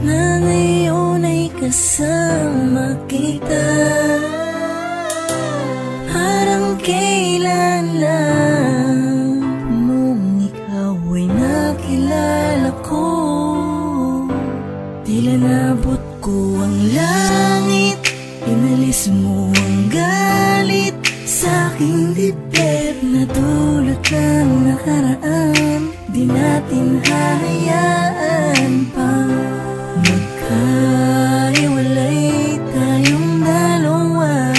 na ngayon ay kasama kita. Parang kailan lang nung ikaw ay nakilala ko. Tila nabot ko ang langit, inalis mo ang galit sa aking dibdib na dulot ng nakaraan. Di natin hahayaan pa magkahiwalay tayong dalawa.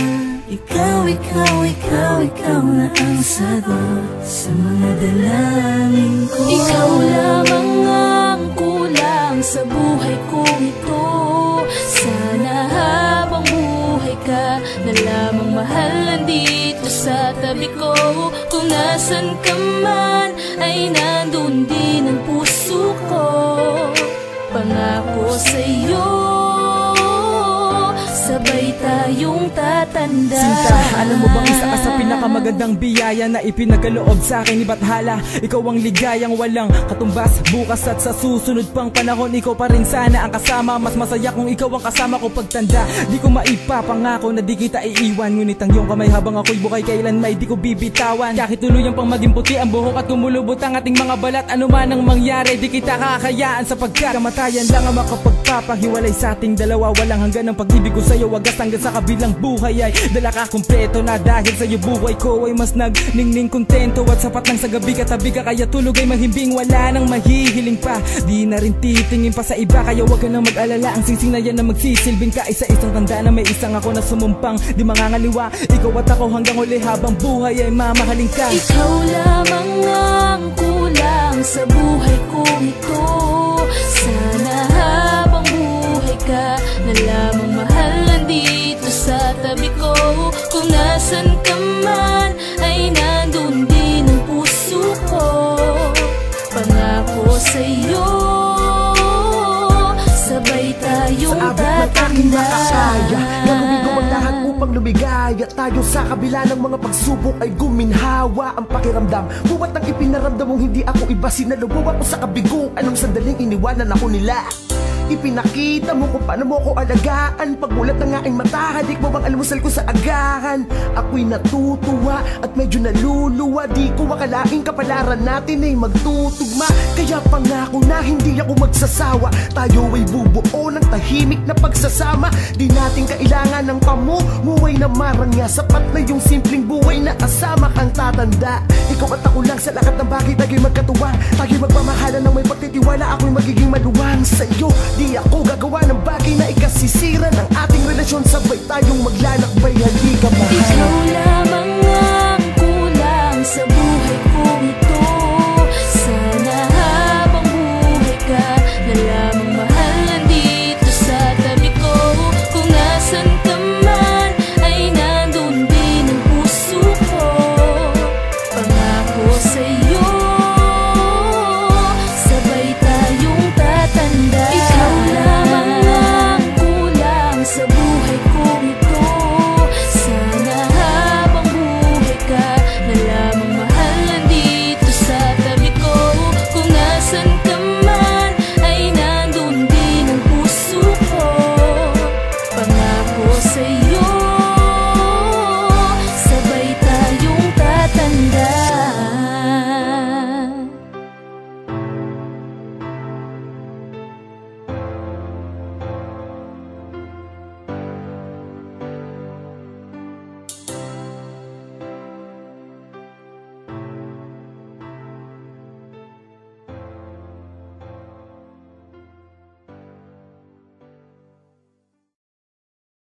Ikaw na ang sagot sa mga dalangin ko. Ikaw lamang ang kulang sa buhay kong ito. Sana habang buhay ka na lamang mahal nandito sa tabi ko. Kung nasan ka man ay nandun din ang puso ko. Pangako sa'yo, sabay tayong tatanda. Sinta, alam mo bang isa ka sa pinakamagandang biyaya na ipinagaloob sa akin ni Bathala? Ikaw ang ligayang walang katumbas bukas at sa susunod pang panahon. Ikaw pa rin sana ang kasama. Mas masaya kung ikaw ang kasama ko pagtanda. Di ko maipapangako na di kita iiwan, ngunit ang iyong kamay habang ako'y buhay kailan may di ko bibitawan. Kahit tuluyang pang maging puti ang buhok at kumulubot ang ating mga balat, ano man ang mangyari di kita kakayaan, sapagkat kamatayan lang ang makapagpapahiwalay sa ating dalawa. Walang hanggan ang pag-ibig ko sa'yo, wagas hanggang sa kabilang buhay ay dala ka kumpleto na. Dahil sa'yo buhay ko ay mas nagningning kontento, at sapat lang sa gabi katabi ka, kaya tulog ay mahimbing. Wala nang mahihiling pa, di na rin titingin pa sa iba, kaya wag ka nang mag-alala. Ang singsing na yan na magsisilbing ka, isa-isang tanda na may isang ako na sumumpang di mangangaliwa. Ikaw at ako hanggang uli habang buhay ay mamahalin ka. Ikaw lamang ang kulang sa buhay kong ito. Sana habang buhay ka na lamang mahal nandito sa tabi ko. Kung nasan ka man ay nandun din ang puso ko. Pangako sa'yo, sabay tayong tatanda. Gagawin ko ang lahat upang lumigaya tayo sa kabila ng mga pagsubok ay guminhawa ang pakiramdam. Buwat ang ipinaramdam mong hindi ako iba, sinalubong ako sa kabiguan nung sandaling iniwanan ako nila. Ipinakita mo kung paano mo ko alagaan. Pagmulat ng aking mata, hadik mo bang almusal ko sa agahan. Ako'y natutuwa at medyo naluluwa. Di ko makalaing kapalaran natin ay magtutugma. Kaya pangako na hindi ako magsasawa. Tayo ay bubuo ng tahimik na pagsasama. Di natin kailangan ng pamumuhay na marangya. Sapat na yung simpleng buhay na kasama kang tatanda. Ikaw at ako lang sa lahat ng bagay, tayo'y magkatuwang. Tayo'y magmamahalan ng may pagtitiwala. Ako'y magiging maluwang sa'yo. Di ako gagawa ng bagay na ikasisira ng ating relasyon. Sabay tayong maglalakbay, halika mahal. Ikaw lamang ang kulang sa buhay kong ito. Sana habang buhay ka na lamang